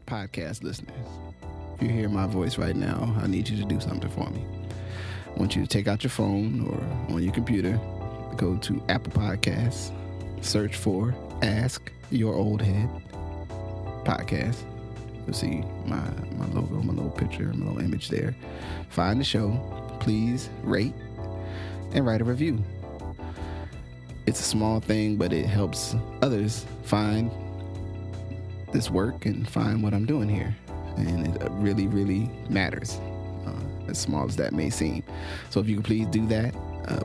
podcast listeners, if you hear my voice right now, I need you to do something for me. I want you to take out your phone or on your computer, go to Apple Podcasts, search for Ask Your Oldhead Podcast. You'll see my logo, my little picture, my little image there. Find the show. Please rate and write a review. It's a small thing, but it helps others find this work and find what I'm doing here. And it really, really matters, as small as that may seem. So if you could please do that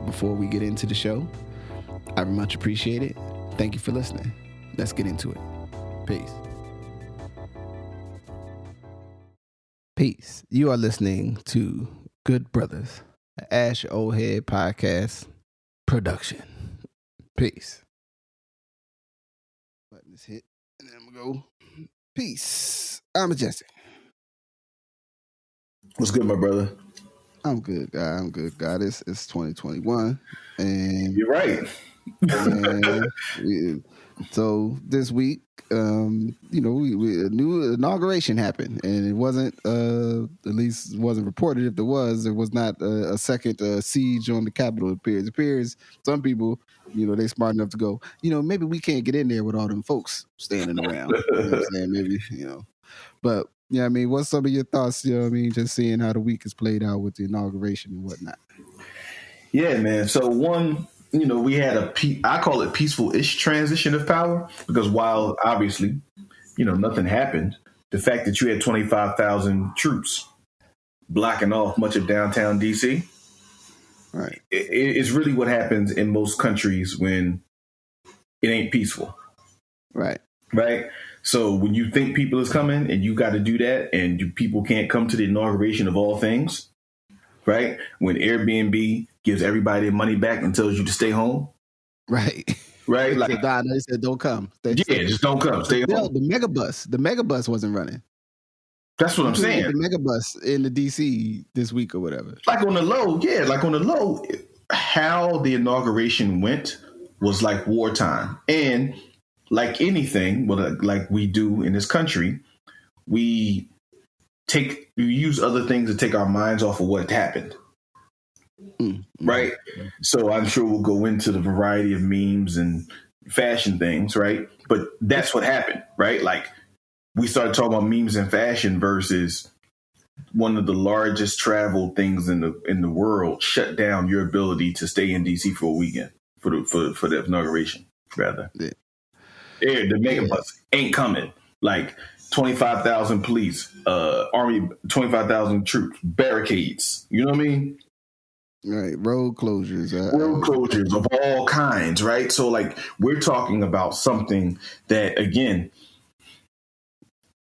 before we get into the show, I would much appreciate it. Thank you for listening. Let's get into it. Peace. Peace. You are listening to Good Brothers, Ask Your Oldhead Podcast production. Peace. Button is hit, and then I'm gonna go. Peace. I'm Majestic. What's good, my brother? I'm good, God. I'm good, God. It's 2021, and you're right. So this week, a new inauguration happened, and it wasn't, at least wasn't reported. If there was not a second siege on the Capitol. It appears some people, they smart enough to go, maybe we can't get in there with all them folks standing around. You know what I'm saying? Maybe, but yeah, I mean, what's some of your thoughts? Just seeing how the week has played out with the inauguration and whatnot. Yeah, man. So one, we had I call it peaceful-ish transition of power, because while obviously, nothing happened, the fact that you had 25,000 troops blocking off much of downtown DC, right, it's really what happens in most countries when it ain't peaceful. Right. Right. So when you think people is coming and you got to do that, and people can't come to the inauguration of all things, right? When Airbnb gives everybody their money back and tells you to stay home. Right. Right. Like they said, don't come. Just don't come. Stay home. The megabus wasn't running. That's what I'm saying. The megabus in the DC this week or whatever. Like on the low, how the inauguration went was like wartime. And like anything, like we do in this country, we use other things to take our minds off of what happened. Mm-hmm. Right. So I'm sure we'll go into the variety of memes and fashion things. Right. But that's what happened. Right. Like we started talking about memes and fashion versus one of the largest travel things in the world shut down your ability to stay in DC for a weekend for the inauguration. Rather. Yeah. The megabus ain't coming. Like 25,000 police, army, 25,000 troops, barricades. You know what I mean? Right. Road closures of all kinds. Right. So like we're talking about something that, again,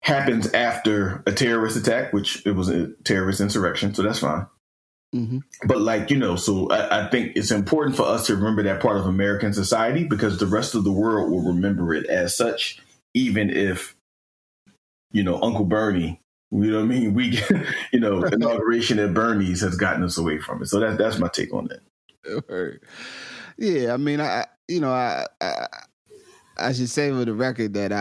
happens after a terrorist attack, which it was a terrorist insurrection. So that's fine. Mm-hmm. But so I think it's important for us to remember that part of American society, because the rest of the world will remember it as such, even if, Uncle Bernie, you know what I mean? We, inauguration at Bernie's has gotten us away from it. So that's my take on that. Yeah. I mean, I should say for the record that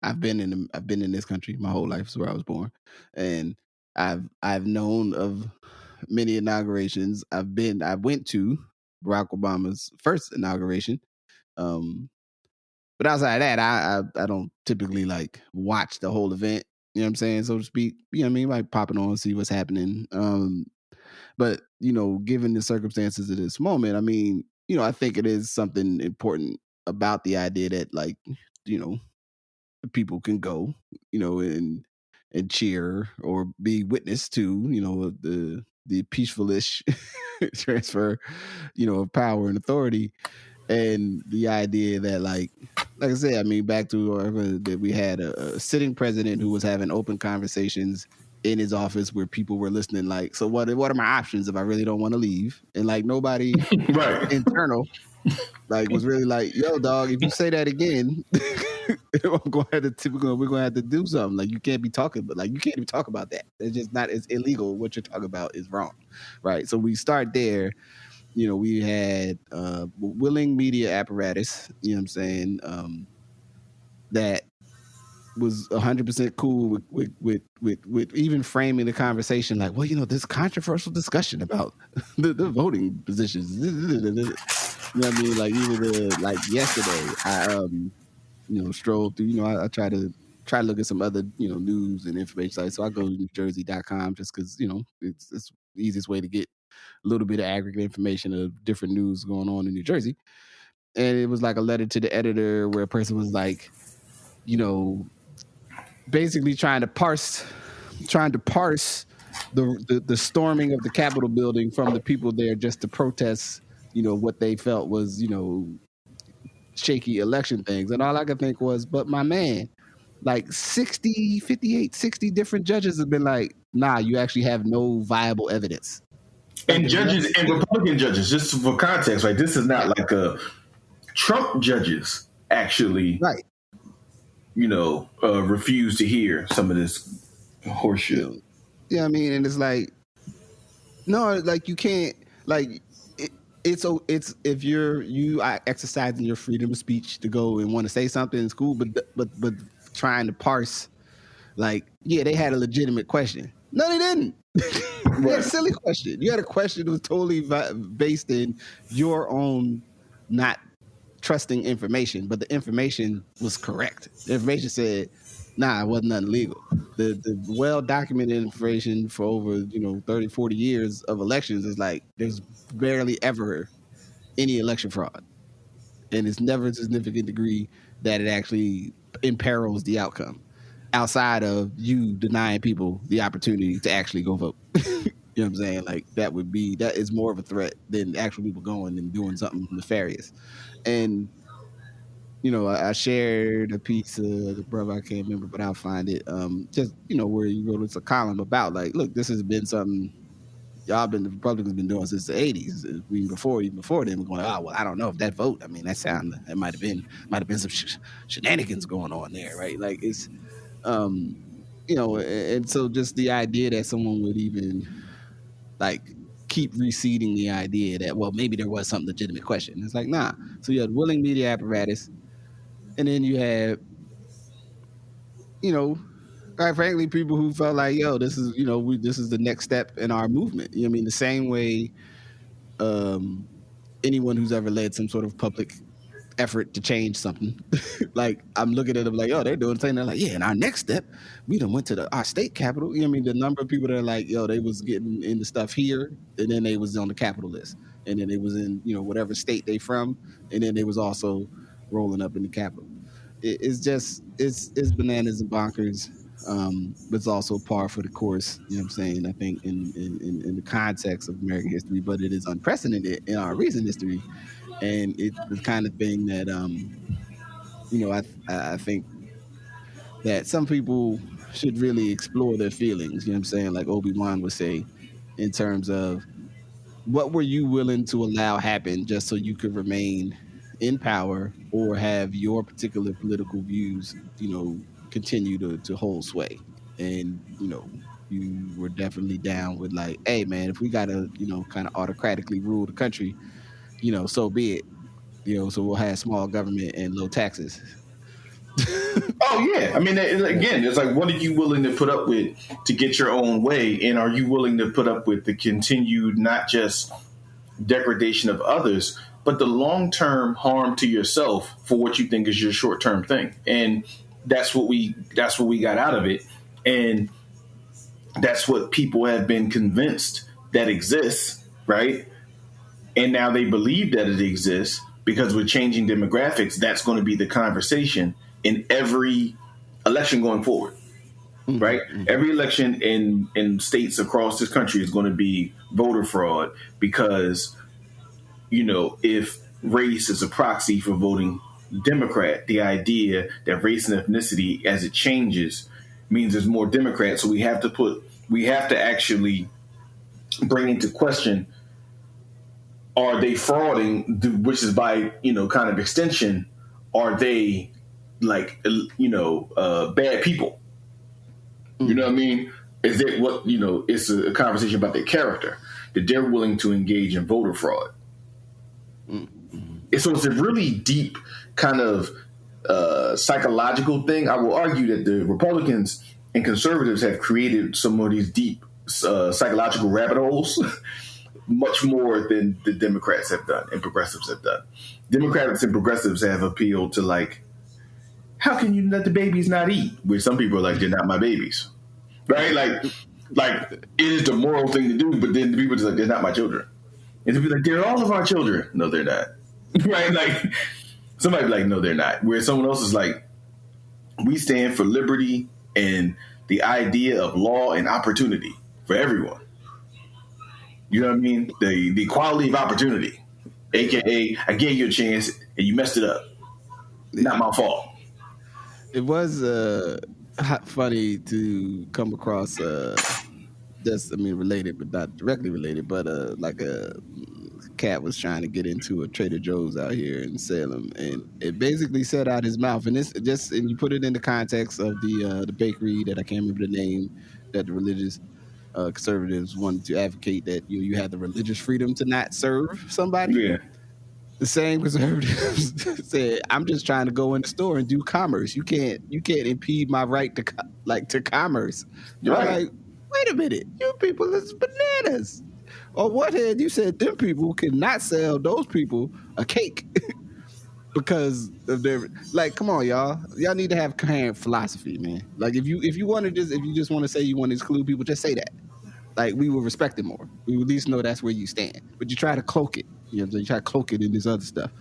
I've been in this country my whole life. It's where I was born, and I've known of many inaugurations. I went to Barack Obama's first inauguration. But outside of that, I don't typically like watch the whole event, you know what I'm saying, so to speak. You know what I mean? Like popping on, see what's happening. But, given the circumstances of this moment, I mean, I think it is something important about the idea that people can go, and cheer or be witness to, the peaceful-ish transfer, of power and authority. And the idea that, like I said, I mean, back to that we had a sitting president who was having open conversations in his office where people were listening, like, so what are my options if I really don't want to leave? And like nobody right. internal was really like, yo, dog, if you say that again, we're gonna have to do something. Like you can't be talking, but you can't even talk about that. It's just not. It's illegal. What you're talking about is wrong, right? So we start there. We had willing media apparatus. You know what I'm saying? That was 100% cool with even framing the conversation like, well, this controversial discussion about the voting positions. You know what I mean? Like even yesterday, I strolled through. I try to look at some other news and information sites. So I go to NewJersey.com just because it's the easiest way to get a little bit of aggregate information of different news going on in New Jersey. And it was like a letter to the editor where a person was like, basically trying to parse the storming of the Capitol building from the people there just to protest, what they felt was, shaky election things. And all I could think was, but my man, like 60 different judges have been like, nah, you actually have no viable evidence. And judges and Republican judges, just for context, right? This is not like a Trump judges actually, right? Refuse to hear some of this horseshit. Yeah, I mean, and it's like, no, like you can't, like it's if you are exercising your freedom of speech to go and want to say something in school, but trying to parse, like, yeah, they had a legitimate question. No, they didn't. You had a silly question. You had a question that was totally based in your own not trusting information, but the information was correct. The information said, nah, it wasn't nothing legal. The well-documented information for over 30, 40 years of elections is like there's barely ever any election fraud. And it's never a significant degree that it actually imperils the outcome outside of you denying people the opportunity to actually go vote. You know what I'm saying? Like that is more of a threat than actual people going and doing something nefarious. And, I shared a piece of the brother, I can't remember, but I'll find it. Just, where you wrote it's a column about like, look, this has been something the Republicans been doing since the 80s. Even before them going, well, I don't know if that vote, I mean, that might have been some shenanigans going on there, right? Like it's, and so just the idea that someone would even like keep reseeding the idea that, well, maybe there was some legitimate question. It's like, nah. So you had willing media apparatus, and then you had, quite frankly, people who felt like, yo, this is, this is the next step in our movement. You know what I mean? The same way anyone who's ever led some sort of public effort to change something, like I'm looking at them like, oh, they're doing something. They're like, yeah, and our next step, we done went to our state capital. You know what I mean? The number of people that are like, yo, they was getting into stuff here, and then they was on the capital list, and then they was in, whatever state they from, and then they was also rolling up in the capital. It's just, it's bananas and bonkers, but it's also par for the course. You know what I'm saying? I think in the context of American history, but it is unprecedented in our recent history. And it's the kind of thing that, I think that some people should really explore their feelings, you know what I'm saying? Like Obi-Wan would say, in terms of what were you willing to allow happen just so you could remain in power or have your particular political views, continue to hold sway. And, you were definitely down with like, hey, man, if we got to, kind of autocratically rule the country, so be it. So we'll have small government and low taxes. Oh yeah, I mean, again, it's like, what are you willing to put up with to get your own way, and are you willing to put up with the continued not just degradation of others, but the long-term harm to yourself for what you think is your short-term thing? And that's what we got out of it, and that's what people have been convinced that exists, right? And now they believe that it exists because with changing demographics, that's going to be the conversation in every election going forward, right? Mm-hmm. Every election in states across this country is going to be voter fraud because, if race is a proxy for voting Democrat, the idea that race and ethnicity as it changes means there's more Democrats. So we have to actually bring into question, are they frauding? Which is by, kind of extension, are they like, bad people? You know what I mean? Is it what, it's a conversation about their character, that they're willing to engage in voter fraud. Mm-hmm. So it's a really deep kind of psychological thing. I will argue that the Republicans and conservatives have created some of these deep psychological rabbit holes much more than the Democrats have done and progressives have done. Democrats and progressives have appealed to like, how can you let the babies not eat? Where some people are like, they're not my babies, right? Like it is the moral thing to do, but then the people are just like, they're not my children. And they'll be like, they're all of our children. No, they're not. Right? Like somebody be like, no, they're not. Where someone else is like, we stand for liberty and the idea of law and opportunity for everyone. You know what I mean? The equality of opportunity, aka I gave you a chance and you messed it up. Not my fault. It was funny to come across related, but not directly related, but like a cat was trying to get into a Trader Joe's out here in Salem, and it basically said out his mouth, and you put it in the context of the bakery that I can't remember the name, that the religious conservatives wanted to advocate that you have the religious freedom to not serve somebody. Yeah. The same conservatives said, "I'm just trying to go in the store and do commerce. You can't impede my right to commerce." You're right. Like, wait a minute, you people is bananas. On one hand, you said them people cannot sell those people a cake because of their come on, y'all. Y'all need to have coherent philosophy, man. Like if you just want to say you want to exclude people, just say that. Like we will respect it more. We will at least know that's where you stand. But you try to cloak it. You try to cloak it in this other stuff.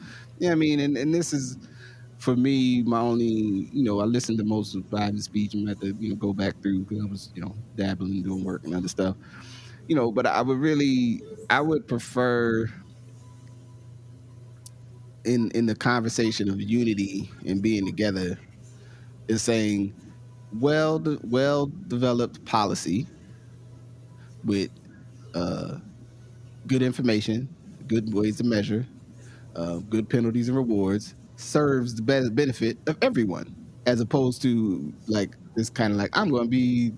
You know what I mean? And this is, for me, my only, I listened to most of Biden's speech and had to, go back through because I was, dabbling, doing work and other stuff. But I would prefer in the conversation of unity and being together is saying well-developed policy with good information, good ways to measure, good penalties and rewards serves the best benefit of everyone, as opposed to like this kind of like I'm going to be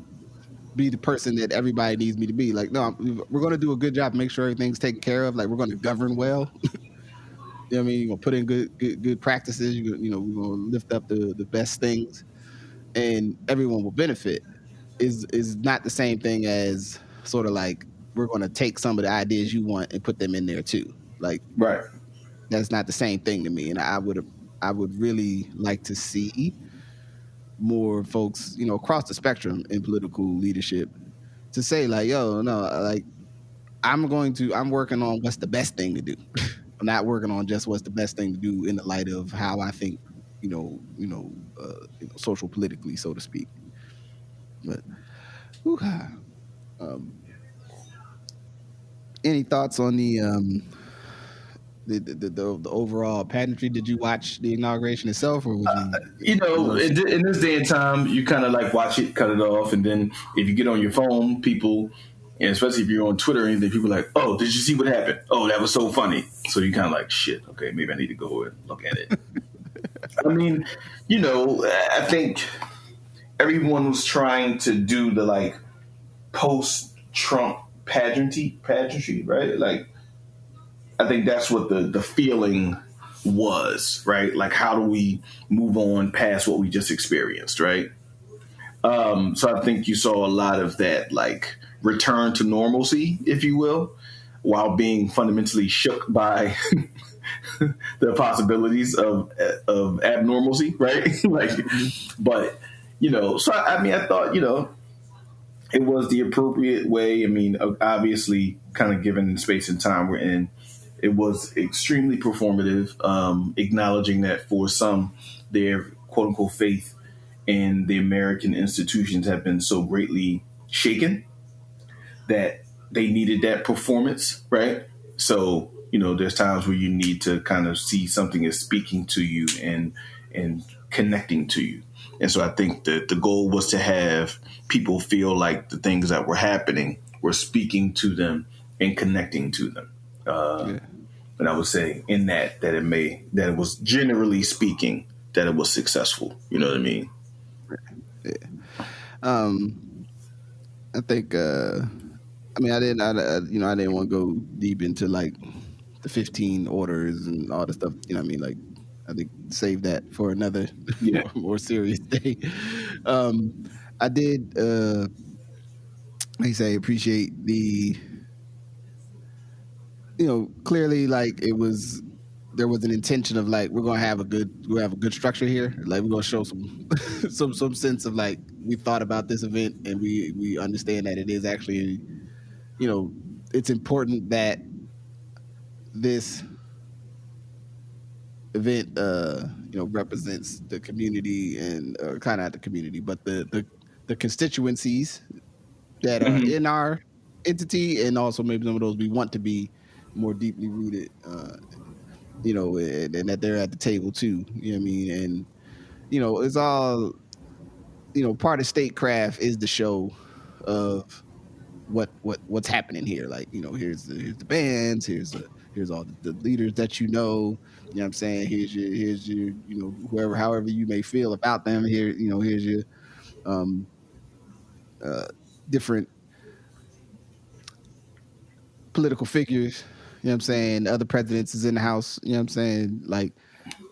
the person that everybody needs me to be. Like, no, we're going to do a good job, make sure everything's taken care of. Like, we're going to govern well. You know what I mean? You're going to put in good practices. We're going to lift up the best things, and everyone will benefit. Is not the same thing as sort of like we're going to take some of the ideas you want and put them in there too. Like, right. That's not the same thing to me. And I would really like to see more folks, across the spectrum in political leadership to say like, yo, no, like I'm working on what's the best thing to do. I'm not working on just what's the best thing to do in the light of how I think, social politically, so to speak. But, any thoughts on the overall pageantry? Did you watch the inauguration itself, or would you? In this day and time, you kind of like watch it, cut it off, and then if you get on your phone, people, and especially if you're on Twitter or anything, people are like, "Oh, did you see what happened? Oh, that was so funny." So you kind of like, "Shit, okay, maybe I need to go and look at it." I mean, I think everyone was trying to do the like post-Trump pageantry, right? Like, I think that's what the feeling was, right? Like, how do we move on past what we just experienced, right? So I think you saw a lot of that, like, return to normalcy, if you will, while being fundamentally shook by the possibilities of abnormalcy, right? But, so I thought, it was the appropriate way. I mean, obviously, kind of given the space and time we're in, it was extremely performative, acknowledging that for some, their quote unquote faith in the American institutions have been so greatly shaken that they needed that performance, right? So, there's times where you need to kind of see something as speaking to you and connecting to you. And so I think that the goal was to have people feel like the things that were happening were speaking to them and connecting to them. And I would say in that it was generally speaking that it was successful. You know what I mean? Yeah. I think. I didn't want to go deep into like the 15 orders and all the stuff. You know what I mean? Like I think save that for another Yeah. more serious day. I did, like I say, appreciate the, clearly like there was an intention of like we'll have a good structure here. Like we're gonna show some some sense of like we thought about this event and we understand that it is actually, it's important that this event represents the community and kind of not the community but the constituencies that are in our entity, and also maybe some of those we want to be more deeply rooted, and that they're at the table too. You know what I mean? And it's all, part of statecraft is the show of what's happening here. Like, here's the bands, here's all the leaders that you know what I'm saying? Here's your however you may feel about them. Here, here's your different political figures, you know what I'm saying? Other presidents is in the house, you know what I'm saying? Like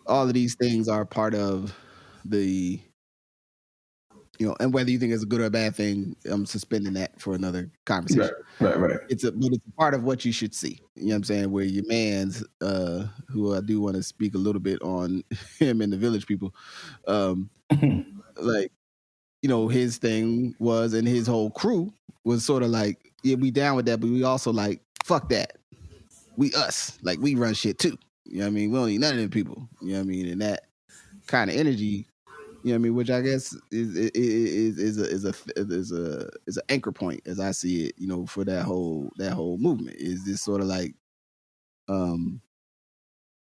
all of these things are part of the, and whether you think it's a good or a bad thing, I'm suspending that for another conversation. Right. It's a part of what you should see. You know what I'm saying? Where your man's, who I do want to speak a little bit on him and the Village People, like, his thing was, and his whole crew was sort of like, yeah, we down with that, but we also like, fuck that. We us. Like, we run shit too. You know what I mean? We don't need none of them people. You know what I mean? And that kind of energy, you know what I mean, which I guess is an anchor point as I see it, for that whole movement. Is this sort of like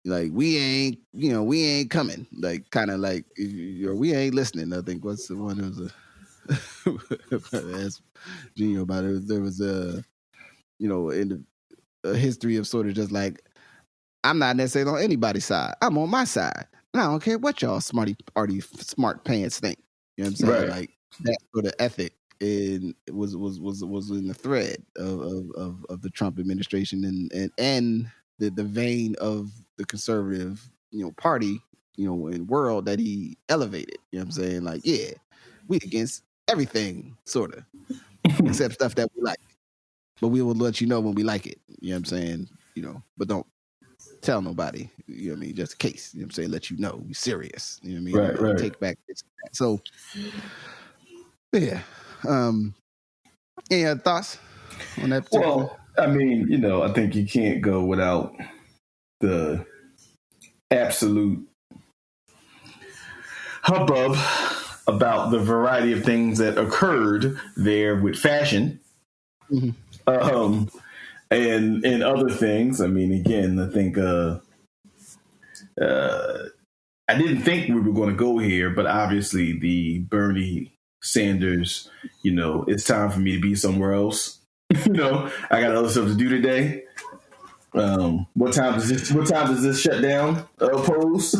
we ain't coming, like kind of like we ain't listening. I think what's the one that was asked Gino about it. There was a in a history of sort of just like, I'm not necessarily on anybody's side. I'm on my side. And I don't care what y'all smart pants think. You know what I'm saying? Right. Like that sort of ethic was in the thread of the Trump administration and the vein of the conservative, party, and world that he elevated. You know what I'm saying? Like, yeah, we against everything, sort of, except stuff that we like. But we will let you know when we like it. You know what I'm saying? But don't tell nobody. You know what I mean? Just in case. You know what I'm saying? Let you know. We serious. You know what I mean? Right. Take back this. So, yeah. Any other thoughts on that particular? Well, I mean, I think you can't go without the absolute hubbub about the variety of things that occurred there with fashion. Mm-hmm. And other things. I mean, again, I think I didn't think we were going to go here, but obviously the Bernie Sanders, it's time for me to be somewhere else. I got other stuff to do today. What time does this shutdown pose?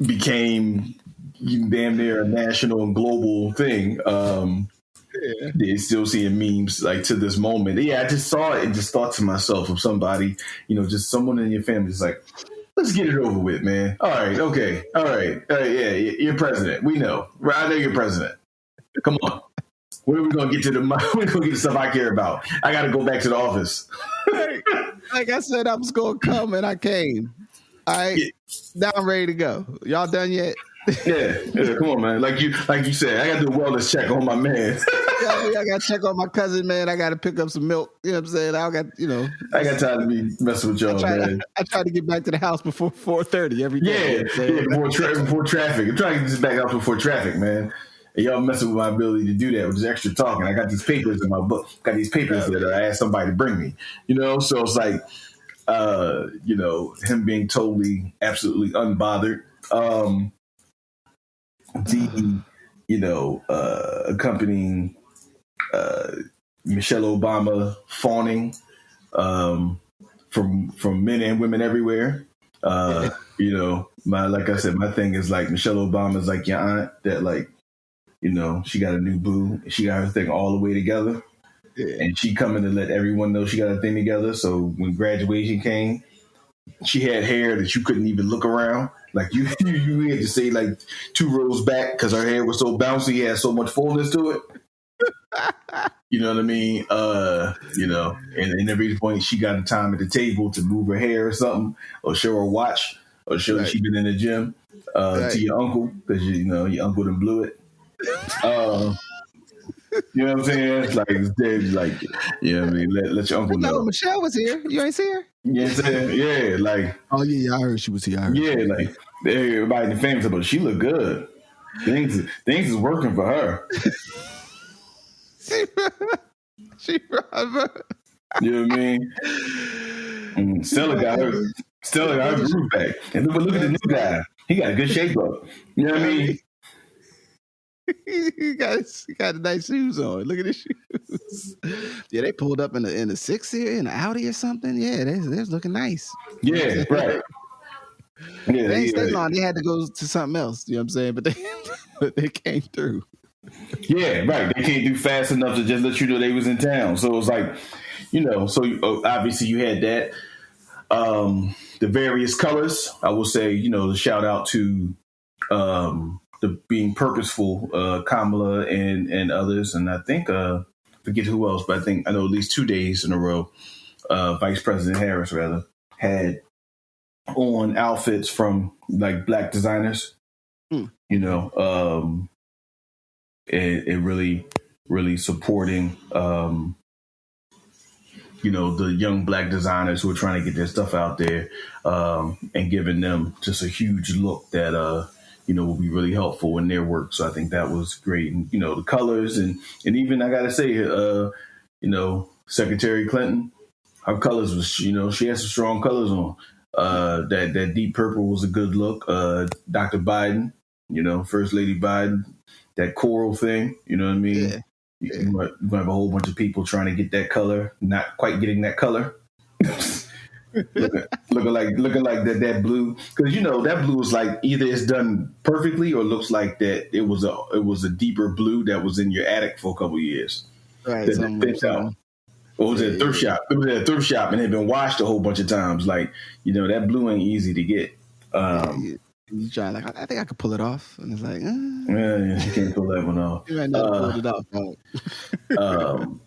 Became damn near a national and global thing. They're still seeing memes like to this moment. Yeah, I just saw it and just thought to myself of somebody, just someone in your family is like, let's get it over with, man. All right, okay, all right, yeah, you're president. We know. I know you're president. Come on. When are we gonna get to the stuff I care about? I got to go back to the office. Like I said, I was gonna come and I came. All right, now I'm ready to go. Y'all done yet? Yeah, come on, man. Like you said, I got to do a wellness check on my man. I got to check on my cousin, man. I got to pick up some milk. You know what I'm saying? I got time to be messing with y'all, man. I try to get back to the house before 4:30 every day. Before traffic. I'm trying to get this back out before traffic, man. And y'all messing with my ability to do that with just extra talking. I got these papers in my book. Got these papers that I asked somebody to bring me. So it's like, him being totally, absolutely unbothered. Accompanying Michelle Obama fawning from men and women everywhere. Like I said, my thing is like Michelle Obama is like your aunt that like, she got a new boo. She got her thing all the way together. Yeah. And she coming to let everyone know she got a thing together. So when graduation came, she had hair that you couldn't even look around. Like you had to say like 2 rows back because her hair was so bouncy, it had so much fullness to it. You know what I mean? And every point she got a time at the table to move her hair or something, or show her watch, or show that she been in the gym to your uncle because your uncle done blew it. You know what I'm saying? It's like it's dead. Like, you know what I mean? Let your uncle know. Michelle was here. You ain't see her? You know what I'm saying? Yeah, like. Oh yeah, I heard she was here. Like everybody in the family said, but she look good. Things is working for her. She brother. You know what I mean? And Stella got her groove back. And look at the new guy. He got a good shape up. You know what I mean? he got the nice shoes on. Look at his shoes. Yeah, they pulled up in the 6 here in the Audi or something. Yeah, they're looking nice. Yeah, right. Yeah, they ain't stayed long. They had to go to something else. You know what I'm saying? But they came through. Yeah, right. They can't do fast enough to just let you know they was in town. So it was like, so obviously you had that. The various colors. I will say, the shout out to the being purposeful, Kamala and others, and I think forget who else, but I know at least 2 days in a row, Vice President Harris rather had on outfits from like Black designers. It really supporting the young Black designers who are trying to get their stuff out there, and giving them just a huge look that will be really helpful in their work. So I think that was great. And the colors and even I gotta say, Secretary Clinton, her colors was she had some strong colors on. That deep purple was a good look. Dr. Biden, First Lady Biden, that coral thing, you know what I mean? Yeah. You're going to have a whole bunch of people trying to get that color, not quite getting that color. looking like that blue, because that blue is like either it's done perfectly or looks like that it was a deeper blue that was in your attic for a couple of years. Right. Or was it a thrift shop? It was at a thrift shop and had been washed a whole bunch of times. Like, that blue ain't easy to get. You try I think I could pull it off, and it's like, yeah, you can't pull that one off. You might not pull it off.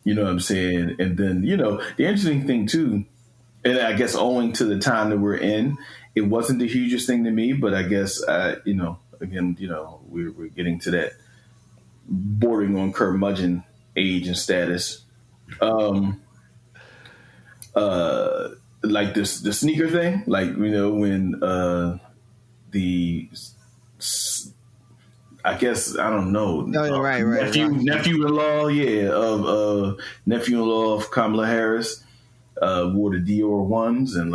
You know what I'm saying? And then the interesting thing too, and I guess owing to the time that we're in, it wasn't the hugest thing to me, but I guess again, we're getting to that bordering on curmudgeon age and status. Like the sneaker thing, like when I guess I don't know. Right. Nephew-in-law, of nephew-in-law of Kamala Harris wore the Dior ones, and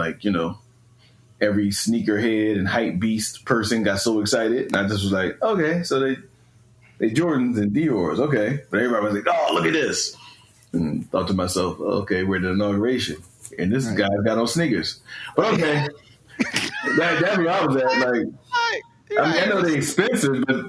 every sneakerhead and hype beast person got so excited, and I just was like, okay, so they Jordans and Dior's, okay, but everybody was like, oh, look at this, and thought to myself, okay, we're at the inauguration, and this guy got on sneakers, but okay. That's where I was at. Like, I know they're expensive, but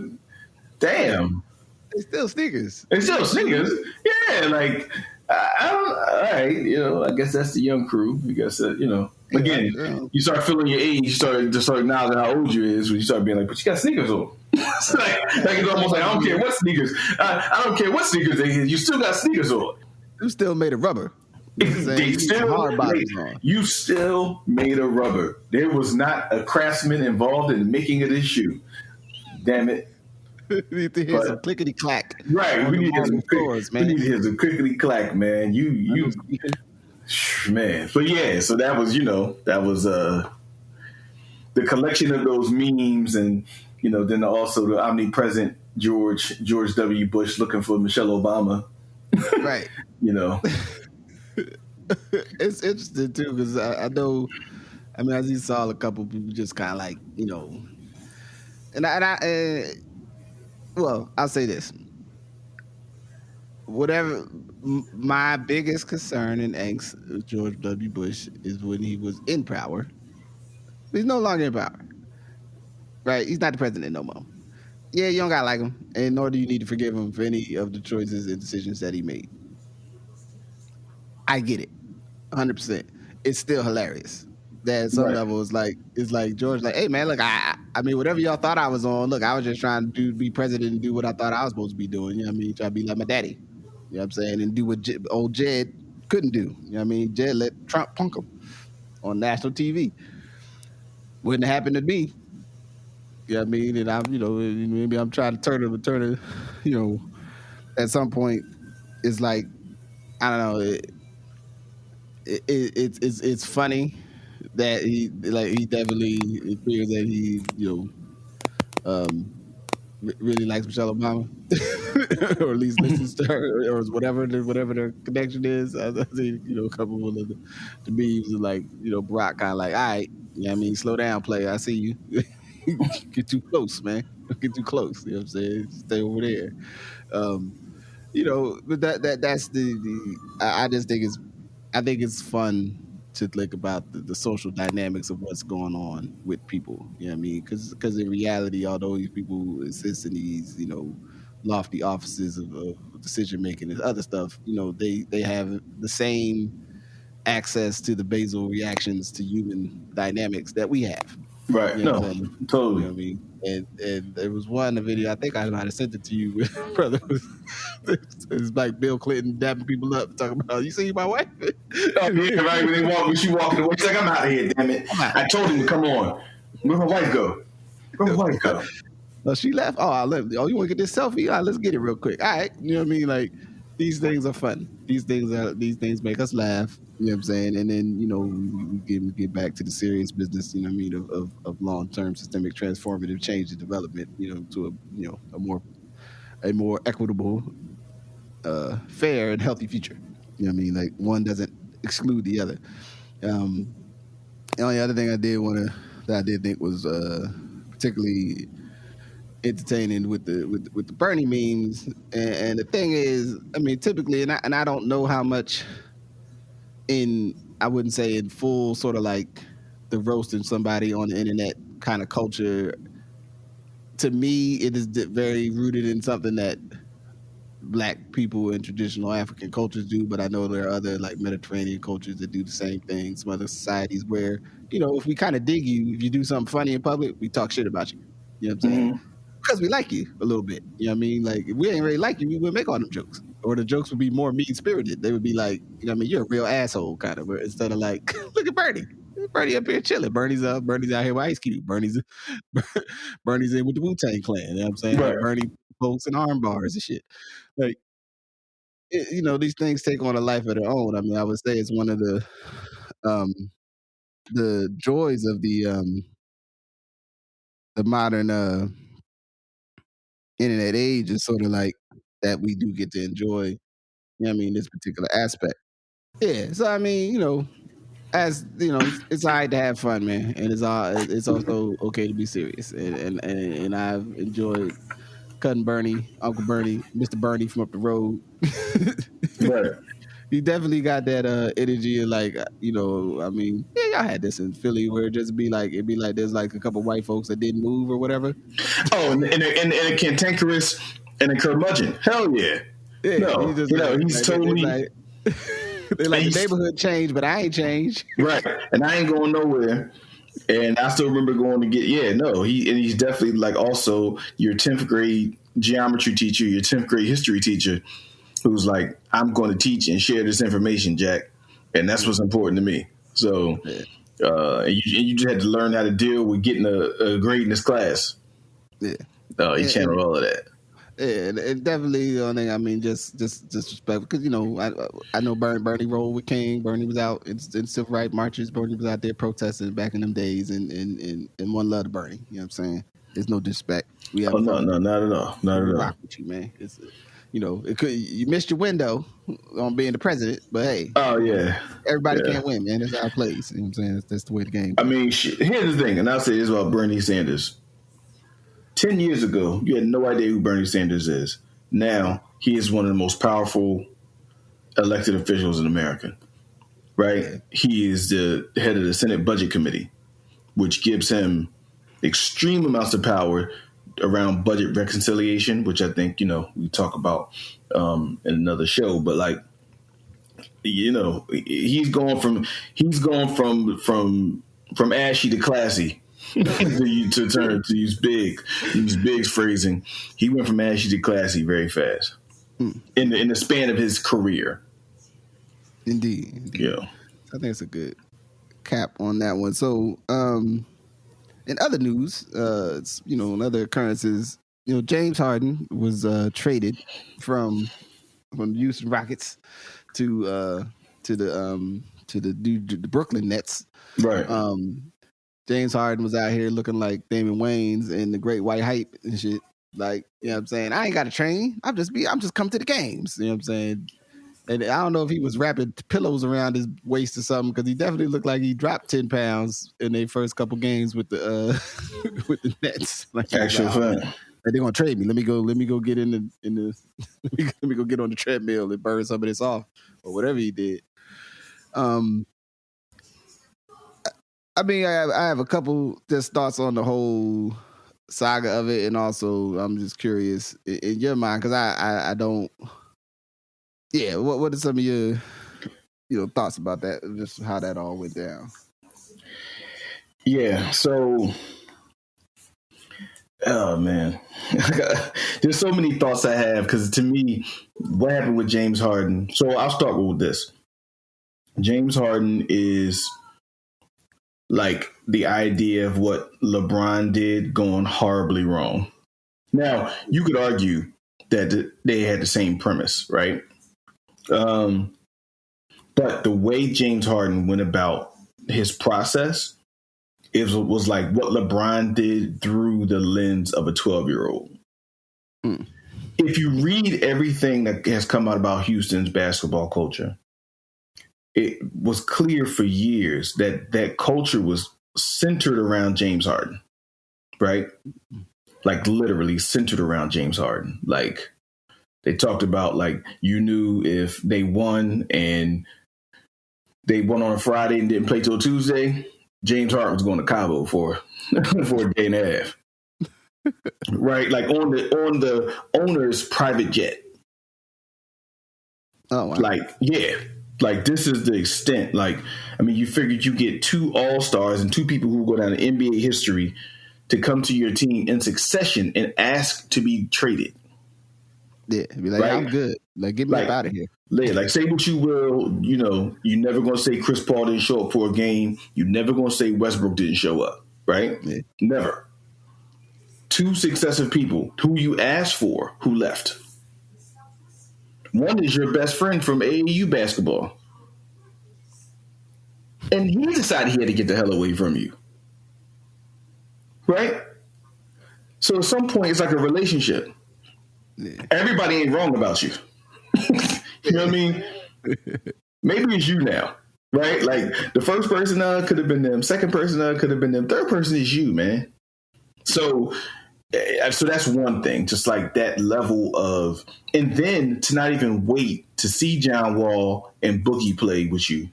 damn, they're still sneakers. Yeah, like I don't. All right, I guess that's the young crew. I guess again, you start feeling your age. You start acknowledging how old you is when you start being like, but you got sneakers on. It's like it's almost like I don't care what sneakers. I don't care what sneakers they is. You still got sneakers on. You still made of rubber. You still made a rubber. There was not a craftsman involved in the making of this shoe. Damn it. We need to hear some clickety clack. Right. We need to hear some clickety clack, man. You man. But yeah, so that was, the collection of those memes, and then also the omnipresent George W. Bush looking for Michelle Obama. Right. It's interesting too, because I know. I mean, I just saw a couple people just kind of like, well, I'll say this: whatever my biggest concern and angst with George W. Bush is when he was in power. He's no longer in power, right? He's not the president no more. Yeah, you don't gotta like him, and nor do you need to forgive him for any of the choices and decisions that he made. I get it. 100%. It's still hilarious. that at some level is like George, like, hey man, look, I mean, whatever y'all thought I was on, look, I was just trying to be president and do what I thought I was supposed to be doing. You know what I mean? Try to be like my daddy. You know what I'm saying? And do what old Jed couldn't do. You know what I mean? Jed let Trump punk him on national TV. Wouldn't happen to me. You know what I mean? And I'm, maybe I'm trying to turn it, at some point, it's like, I don't know, it's funny that he definitely appears that he really likes Michelle Obama, or at least listens to her, or whatever their connection is. I think a couple of the memes are like Brock kind of like, all right, I mean, slow down, player. I see you. Get too close, man. Get too close. You know what I'm saying? Stay over there. But that's the I just think it's fun to think about the social dynamics of what's going on with people. You know what I mean? Because in reality, although these people exist in these lofty offices of decision making and other stuff, they have the same access to the basal reactions to human dynamics that we have. Right. You know no, totally. You know what I mean? And there was one video, I think I might have sent it to you, brother. It's like Bill Clinton dapping people up, talking about, you see my wife? Oh, yeah, right. When she walking away, she's like, I'm out of here, damn it. I told him to come on. Where'd my wife go? Oh, she left? Oh, I left. Oh, you want to get this selfie? All right, let's get it real quick. All right. You know what I mean? Like, these things are fun. These things make us laugh. You know what I'm saying? And then, we get back to the serious business, you know what I mean, of long-term systemic transformative change and development, to a more equitable, fair and healthy future. You know what I mean? Like, one doesn't exclude the other. The only other thing I did think was particularly entertaining with the Bernie memes, and the thing is, I mean, typically, and I don't know how much I wouldn't say in full sort of like the roasting somebody on the internet kind of culture. To me, it is very rooted in something that Black people in traditional African cultures do, but I know there are other like Mediterranean cultures that do the same thing. Some other societies where, if we kind of dig you, if you do something funny in public, we talk shit about you. You know what I'm saying? Because we like you a little bit. You know what I mean? Like, if we ain't really like you, we wouldn't make all them jokes. Or the jokes would be more mean-spirited. They would be like, you're a real asshole, kind of. Instead of like, look at Bernie. Bernie up here chilling. Bernie's out here with Ice Cube. Bernie's in with the Wu-Tang Clan. You know what I'm saying? Right. Like Bernie folks in arm bars and shit. Like, these things take on a life of their own. I mean, I would say it's one of the joys of the modern internet age is sort of like that we do get to enjoy, this particular aspect. Yeah. So, I mean, as it's all right to have fun, man. And it's also okay to be serious. And I've enjoyed cutting Bernie, Uncle Bernie, Mr. Bernie from up the road. Right. He definitely got that energy of like, I mean, yeah, y'all had this in Philly where it'd be like there's like a couple white folks that didn't move or whatever. Oh, and a cantankerous and a curmudgeon. Hell yeah. Yeah, no, he's totally. They're like, the neighborhood changed, but I ain't changed. Right, and I ain't going nowhere. And I still remember going to he's definitely like also your 10th grade geometry teacher, your 10th grade history teacher, who's like, I'm going to teach and share this information, Jack, and that's what's important to me. So, you just had to learn how to deal with getting a grade in this class. Yeah, he channeled all of that. Yeah, and definitely the only thing, I mean, just respect, because I know Bernie rolled with King. Bernie was out in civil rights marches. Bernie was out there protesting back in them days, and one love to Bernie. You know what I'm saying? There's no disrespect. No, not at all. Rock with you, man. It's you missed your window on being the president, but hey, oh yeah, everybody can't win, man. That's how it plays. You know what I'm saying? That's the way the game. I mean, here's the thing, and I'll say this about Bernie Sanders. 10 years ago, you had no idea who Bernie Sanders is. Now, he is one of the most powerful elected officials in America, right? Yeah. He is the head of the Senate Budget Committee, which gives him extreme amounts of power around budget reconciliation, which I think, we talk about in another show. But like, he's gone from from ashy to classy. to turn to use Big's phrasing. He went from ashy to classy very fast in the span of his career. Indeed. Yeah, I think it's a good cap on that one. So, in other news, in other occurrences, James Harden was traded from the Houston Rockets to the Brooklyn Nets. right. James Harden was out here looking like Damon Wayans in the Great White Hype and shit. Like, you know what I'm saying? I ain't got to train. I'm just come to the games. You know what I'm saying? And I don't know if he was wrapping pillows around his waist or something, because he definitely looked like he dropped 10 pounds in their first couple games with the with the Nets. Like, Actual fact. They're gonna trade me. Let me go get in the let me go get on the treadmill and burn some of this off, or whatever he did. I mean, I have a couple just thoughts on the whole saga of it, and also I'm just curious in your mind, because I don't. Yeah, what are some of your thoughts about that? Just how that all went down. Yeah, so oh man, there's so many thoughts I have, because to me, what happened with James Harden? So I'll start with this. James Harden is like the idea of what LeBron did gone horribly wrong. Now, you could argue that they had the same premise, right? But the way James Harden went about his process, it was like what LeBron did through the lens of a 12-year-old. If you read everything that has come out about Houston's basketball culture, it was clear for years that culture was centered around James Harden, right? Like literally centered around James Harden. Like they talked about, like, you knew if they won and they won on a Friday and didn't play till Tuesday, James Harden was going to Cabo for a day and a half, right? Like on the owner's private jet. Oh, wow. Like, yeah. Like, this is the extent. Like, I mean, you figured you get 2 all-stars and 2 people who go down in NBA history to come to your team in succession and ask to be traded. Yeah, be like, right? I'm good. Like, get me up out of here. Yeah, like, say what you will, you're never going to say Chris Paul didn't show up for a game. You're never going to say Westbrook didn't show up, right? Yeah. Never. 2 successive people who you asked for who left. One is your best friend from AAU basketball. And he decided he had to get the hell away from you. Right? So at some point, it's like a relationship. Yeah. Everybody ain't wrong about you. You know what I mean? Maybe it's you now. Right? Like, the first person could have been them. Second person could have been them. Third person is you, man. So that's one thing, just like that level of, and then to not even wait to see John Wall and Boogie play with you,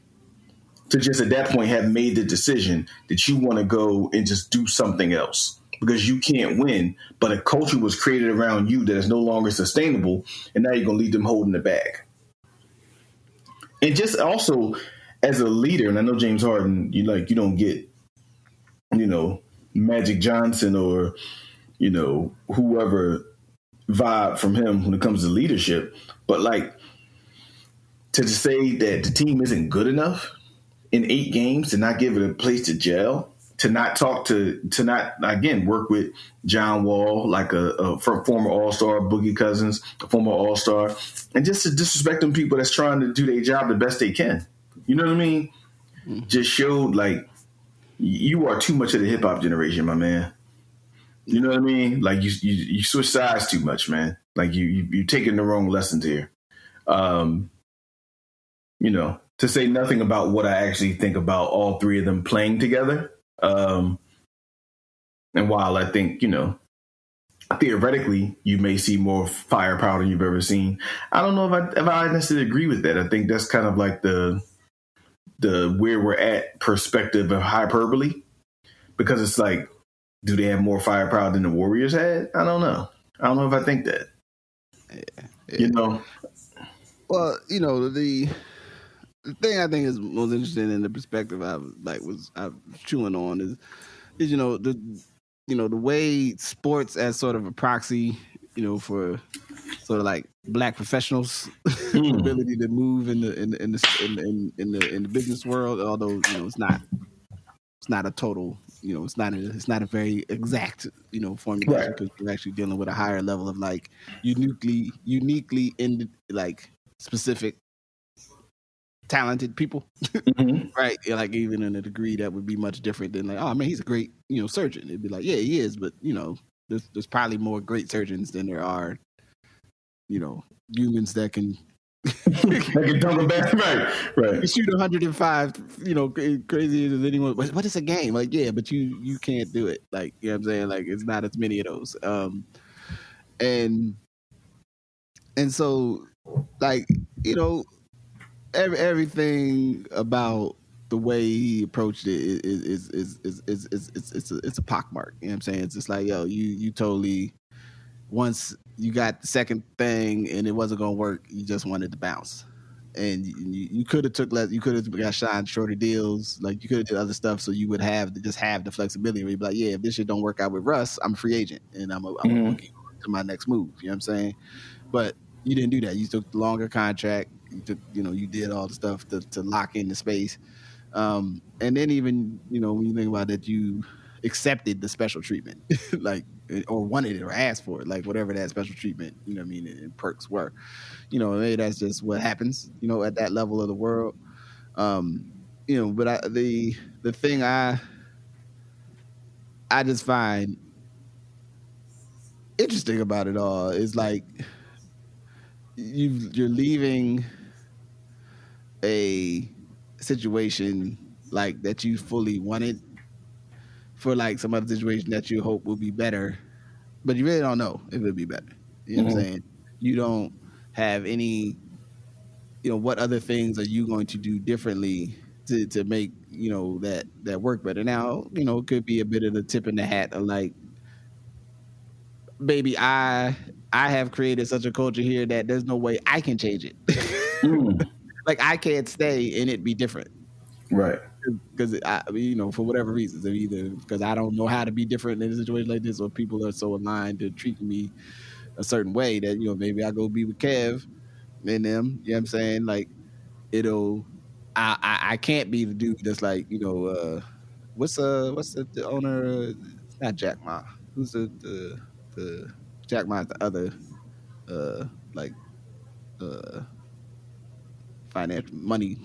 to just at that point have made the decision that you want to go and just do something else because you can't win, but a culture was created around you that is no longer sustainable, and now you're going to leave them holding the bag. And just also as a leader, and I know James Harden, you don't get, Magic Johnson or whoever vibe from him when it comes to leadership. But like, to say that the team isn't good enough in 8 games, to not give it a place to gel, to not again work with John Wall, like a former All-Star, Boogie Cousins, a former All-Star, and just to disrespect them people that's trying to do their job the best they can. You know what I mean? Just showed like you are too much of the hip hop generation, my man. You know what I mean? Like you switch sides too much, man. Like you're taking the wrong lessons here. To say nothing about what I actually think about all 3 of them playing together. And while I think, theoretically you may see more firepower than you've ever seen, I don't know if I necessarily agree with that. I think that's kind of like the where we're at perspective of hyperbole, because it's like, do they have more firepower than the Warriors had? I don't know. I don't know if I think that. Yeah. Well, the thing I think is most interesting in the perspective I was chewing on is the way sports as sort of a proxy, for sort of like black professionals' ability to move in the business world. Although it's not a total, it's not a very exact formulation, because you're actually dealing with a higher level of like uniquely in like specific talented people, right? Like even in a degree that would be much different than like, oh man, he's a great surgeon. It'd be like, yeah, he is, but there's probably more great surgeons than there are humans that can double back, right. You shoot 105, crazy as anyone. What is a game? Like, yeah, but you can't do it. Like, you know what I'm saying? Like, it's not as many of those. And so, like, everything about the way he approached it is it's a pockmark. You know what I'm saying? It's just like, yo, you totally, once you got the second thing and it wasn't gonna work, you just wanted to bounce. And you could have took less. You could have got signed shorter deals. Like you could have did other stuff, so you would have the flexibility. Where you'd be like, yeah, if this shit don't work out with Russ, I'm a free agent and I'm gonna keep to my next move. You know what I'm saying? But you didn't do that. You took the longer contract. You took, you did all the stuff to lock in the space. And then even when you think about it, you accepted the special treatment, like, or wanted it or asked for it, like whatever that special treatment, and perks were. Maybe that's just what happens, at that level of the world. But the thing I just find interesting about it all is like you're leaving a situation like that you fully wanted for like some other situation that you hope will be better, but you really don't know if it'll be better. You know what I'm saying? You don't have any, what other things are you going to do differently to make, that work better? Now, it could be a bit of the tip in the hat of like, baby, I have created such a culture here that there's no way I can change it. Like I can't stay and it be different. Right. Because for whatever reasons, either because I don't know how to be different in a situation like this, or people are so aligned to treating me a certain way that maybe I go be with Kev and them. You know what I'm saying? Like I can't be the dude that's like what's the owner? It's not Jack Ma. Who's the Jack Ma's the other financial money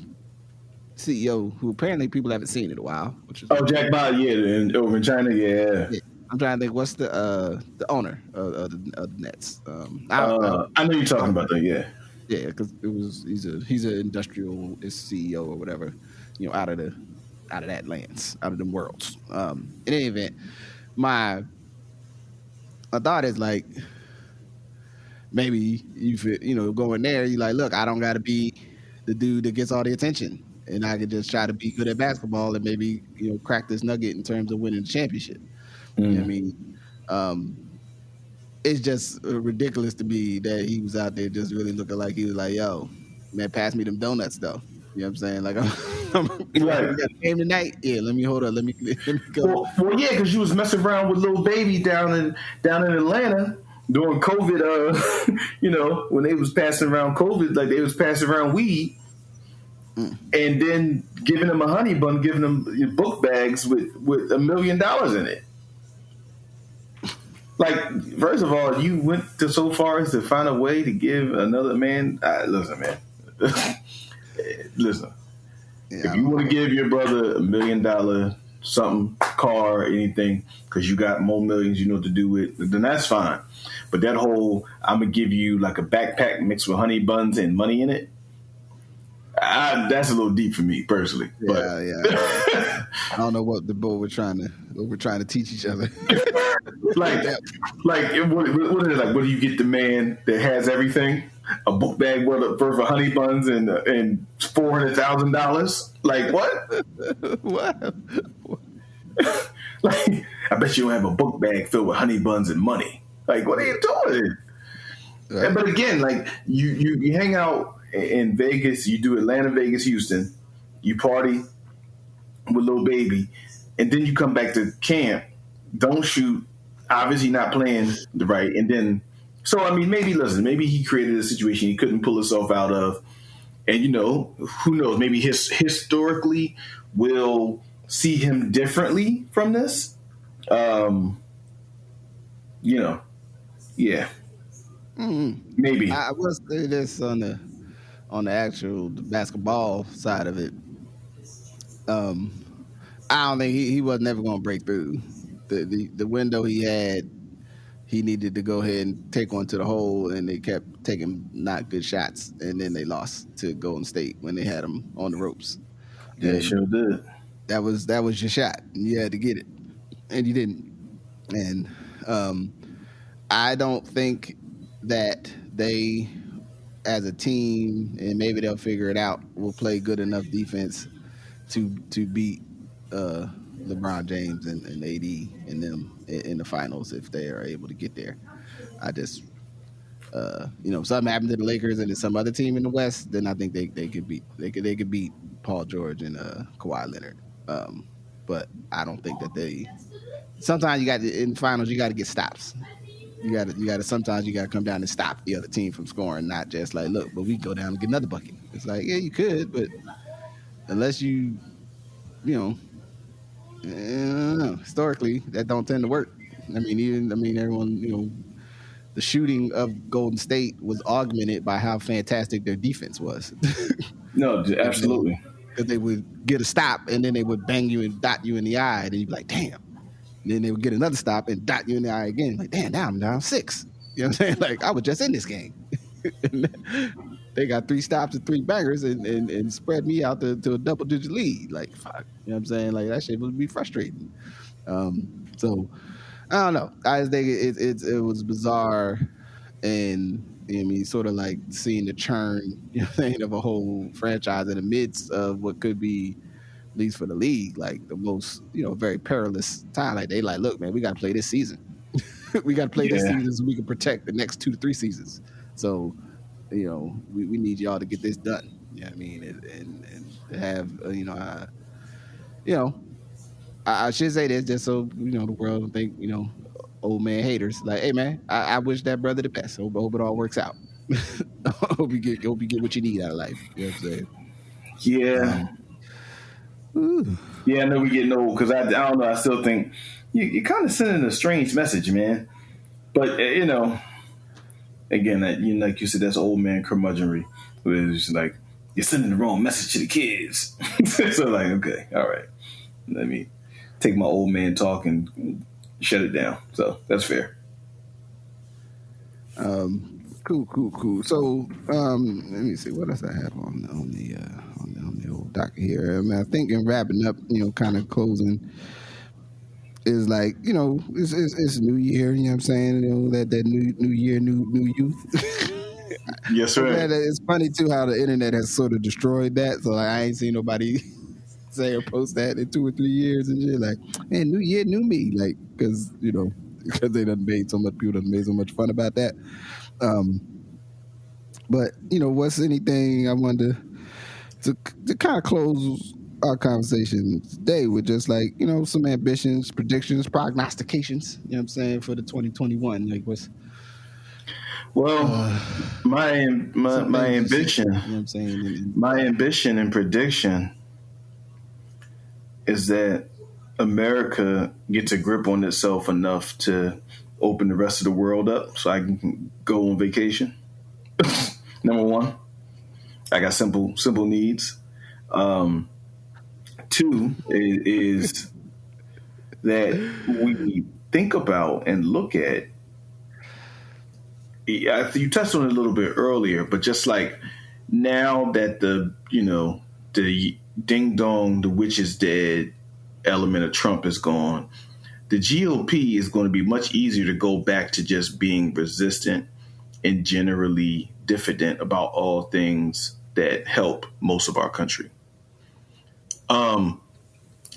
CEO who apparently people haven't seen in a while. Which is Jack Ma, over in China, yeah. I'm trying to think. What's the owner of the Nets? I know you're talking about that, yeah. Yeah, because he's an industrialist CEO or whatever, out of that lands, out of them worlds. In any event, my thought is like maybe you going there, you like, look, I don't got to be the dude that gets all the attention. And I could just try to be good at basketball and maybe, crack this nugget in terms of winning the championship. You know what I mean? It's just ridiculous to me that he was out there just really looking like he was like, yo, man, pass me them donuts though. You know what I'm saying? Like, I'm right. We got a game tonight. Yeah, let me hold up. Let me go. Well, yeah, because you was messing around with little baby down in Atlanta during COVID. When they was passing around COVID, like they was passing around weed. And then giving them a honey bun, giving them book bags with $1 million in it. Like, first of all, you went to so far as to find a way to give another man. Listen, man. Listen. Yeah, if you want to give your brother $1 million, something, car, anything, because you got more millions you know what to do with, then that's fine. But that whole, I'm going to give you like a backpack mixed with honey buns and money in it, that's a little deep for me personally. Yeah. I don't know what we're trying to teach each other. What is it like? What do you get the man that has everything? A book bag worth of honey buns and $400,000? Like what? What? Like, I bet you don't have a book bag filled with honey buns and money. Like, what are you doing? Right. But again, like you hang out in Vegas, you do Atlanta, Vegas, Houston, you party with little baby, and then you come back to camp, don't shoot, obviously not playing right, and then so I mean maybe he created a situation he couldn't pull himself out of, and who knows, maybe historically we'll see him differently from this. Yeah. Maybe. I will say this on the actual basketball side of it. I don't think he was never going to break through. The window he had, he needed to go ahead and take one to the hole, and they kept taking not good shots, and then they lost to Golden State when they had him on the ropes. Yeah, they sure did. That was your shot. You had to get it, and you didn't. And I don't think that they, as a team, and maybe they'll figure it out, will play good enough defense to beat LeBron James and AD and them in the finals if they are able to get there. I just, something happened to the Lakers and some other team in the West, then I think they could beat Paul George and Kawhi Leonard. But I don't think that they. Sometimes in finals you got to get stops. You got to. Sometimes you got to come down and stop the other team from scoring, not just like, look, but we go down and get another bucket. It's like, yeah, you could, but unless you historically that don't tend to work. I mean, everyone, the shooting of Golden State was augmented by how fantastic their defense was. No, absolutely. Because they would get a stop and then they would bang you and dot you in the eye, and you'd be like, damn. And then they would get another stop and dot you in the eye again. Like, damn, now I'm down 6. You know what I'm saying? Like, I was just in this game. They got 3 stops and 3 bangers and spread me out to a double-digit lead. Like, fuck. You know what I'm saying? Like, that shit would be frustrating. So, I don't know. I just think it was bizarre, and sort of like seeing the churn, of a whole franchise in the midst of what could be, at least for the league, like the most, very perilous time. Like, they like, look, man, we got to play this season. We got to play this season so we can protect the next 2 to 3 seasons. So, we need y'all to get this done. You know what I mean? And to have, I should say this just so, the world don't think, old man haters. Like, hey, man, I wish that brother the best. Hope it all works out. Hope you get what you need out of life. You know what I'm saying? Yeah. Yeah, I know we getting old because I don't know. I still think you're kind of sending a strange message, man. But, again, like you said, that's old man curmudgeonry. It's like, you're sending the wrong message to the kids. So, like, okay, all right. Let me take my old man talk and shut it down. So, that's fair. Cool. So, let me see. What else I have on the old docket here? I mean, I think in wrapping up, kind of closing, is like, it's New Year, you know what I'm saying? That new year, new you. Yes, sir. It's funny, too, how the internet has sort of destroyed that. So, like, I ain't seen nobody say or post that in 2 or 3 years and shit. Like, man, new year, new me. Like, because they done made so much fun about that. But, what's anything I wanted to kind of close our conversation today with, just like, some ambitions, predictions, prognostications, you know what I'm saying, for the 2021. Like, what's my ambition, you know what I'm saying? My ambition and prediction is that America gets a grip on itself enough to open the rest of the world up so I can go on vacation. Number 1, I got simple needs. 2 is that we think about and look at. You touched on it a little bit earlier, but just like now that the ding dong, the witch is dead element of Trump is gone, the GOP is going to be much easier to go back to just being resistant and generally diffident about all things that help most of our country.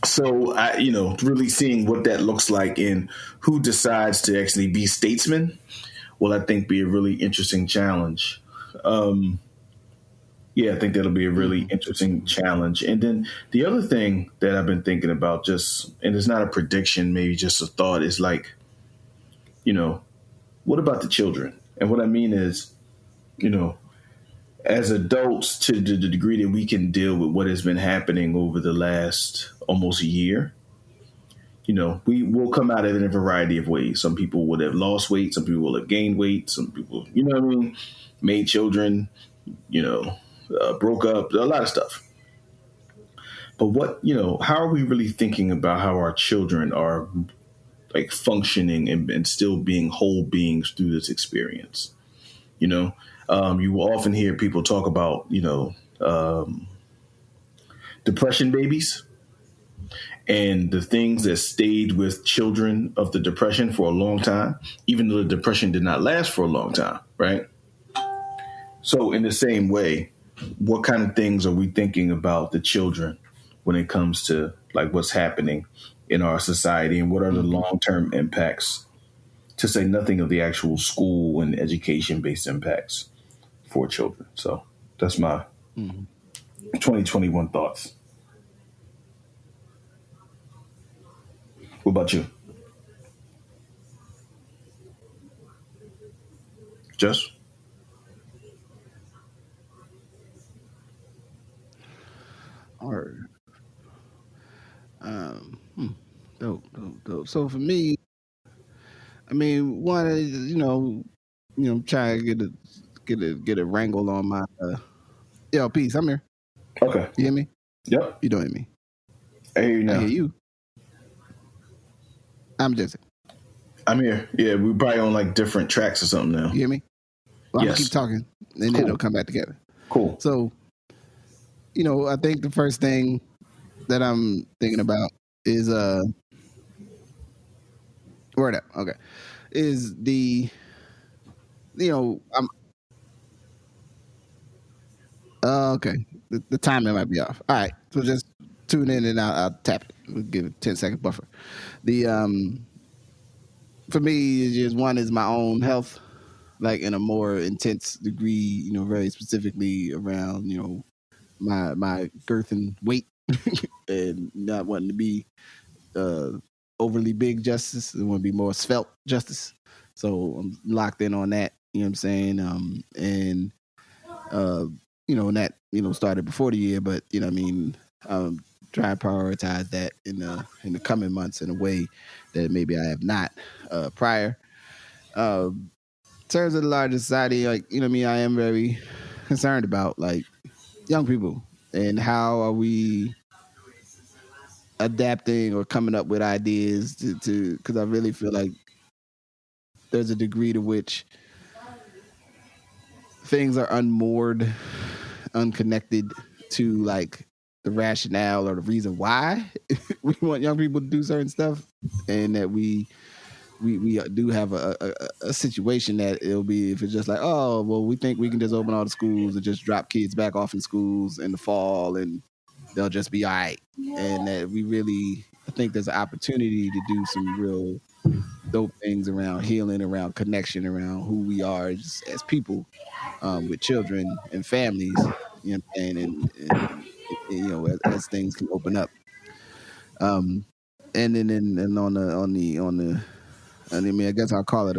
So I, really seeing what that looks like and who decides to actually be statesmen will, I think, be a really interesting challenge. Yeah, I think that'll be a really interesting challenge. And then the other thing that I've been thinking about, just, and it's not a prediction, maybe just a thought, is like, you know, what about the children? And what I mean is, you know, as adults, to the degree that we can deal with what has been happening over the last almost a year, you know, we will come out of it in a variety of ways. Some people would have lost weight, some people will have gained weight, some people, you know what I mean, made children, you know, broke up, a lot of stuff. But what, you know, how are we really thinking about how our children are like functioning and still being whole beings through this experience? You know, you will often hear people talk about, you know, depression babies and the things that stayed with children of the depression for a long time, even though the depression did not last for a long time, right? So in the same way, what kind of things are we thinking about the children when it comes to like what's happening in our society, and what are the long-term impacts, to say nothing of the actual school and education-based impacts for children? So that's my 2021 thoughts. What about you? Jess? All right. Dope, dope, dope. So for me, I mean, one is try to get a wrangle on my. Yo, peace. I'm here. Okay. You hear me? Yep. You don't hear me? I hear you now. I hear you. I'm Jesse. I'm here. Yeah, we're probably on like different tracks or something now. You hear me? Well, Yes. I'm gonna keep talking, and then it'll come back together. Cool. So, I think the first thing that I'm thinking about is word up. Okay, is the I'm okay. The timing might be off. All right, so just tune in and I'll tap it. We'll give it a 10-second buffer. The for me is just one is my own health, like in a more intense degree. Very specifically around my girth and weight, and not wanting to be overly big justice. I want to be more svelte justice. So I'm locked in on that. You know what I'm saying? And that started before the year, but try to prioritize that in the coming months in a way that maybe I have not prior. In terms of the larger society, like I am very concerned about like young people and how are we adapting or coming up with ideas to because I really feel like there's a degree to which things are unmoored, unconnected to like the rationale or the reason why we want young people to do certain stuff, and that we do have a situation that it'll be, if it's just like, oh well, we think we can just open all the schools and just drop kids back off in schools in the fall and they'll just be all right, and that we really, I think there's an opportunity to do some real dope things around healing, around connection, around who we are just as people, with children and families, and as things can open up. And then and on the I mean, I guess I'll call it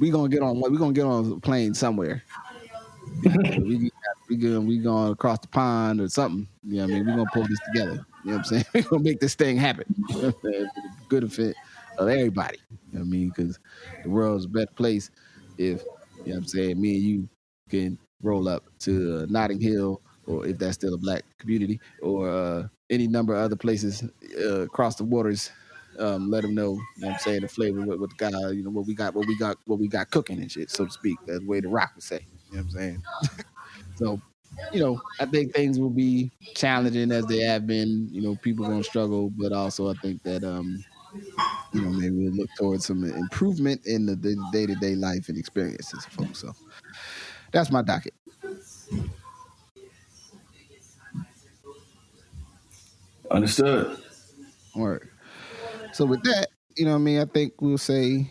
we gonna get on a plane somewhere. We going across the pond or something. We're gonna pull this together. You know what I'm saying? We're gonna make this thing happen. For the good effect of everybody. You know what I mean? Because the world's a better place if, me and you can roll up to Notting Hill, or if that's still a black community, or any number of other places across the waters. Let them know, the flavor what the guy, what we got cooking and shit, so to speak. That's the way the Rock would say. You know what I'm saying? So, I think things will be challenging as they have been. People are going to struggle, but also I think that, maybe we'll look towards some improvement in the day-to-day life and experiences of folks. So that's my docket. Understood. All right. So with that, I think we'll say,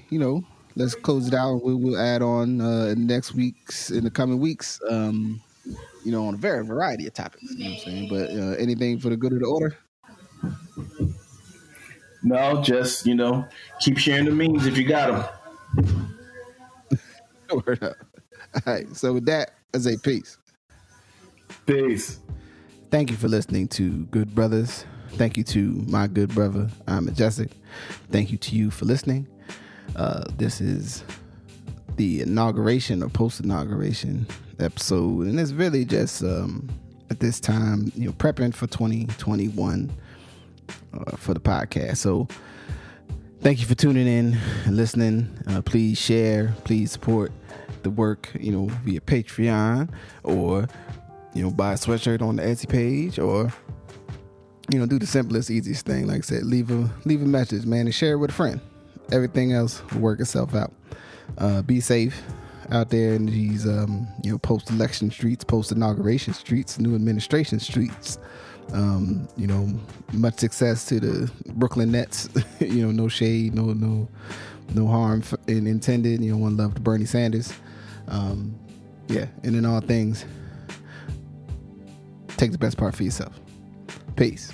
let's close it out. We'll add on in the coming weeks, on a very variety of topics. You know what I'm saying? But anything for the good of the order? No, just keep sharing the memes if you got them. Word up. All right. So with that, I say peace. Peace. Thank you for listening to Good Brothers. Thank you to my good brother, I'm Majestic. Thank you to you for listening. This is the inauguration or post-inauguration episode, and it's really just at this time, prepping for 2021 for the podcast. So thank you for tuning in and listening. Please share, please support the work, via Patreon, or buy a sweatshirt on the Etsy page, or do the simplest, easiest thing. Like I said, leave a message, man, and share it with a friend. Everything else will work itself out. Be safe out there in these post-election streets, post-inauguration streets, new administration streets. Much success to the Brooklyn Nets. No shade, no harm intended. One love to Bernie Sanders. And in all things, take the best part for yourself. Peace.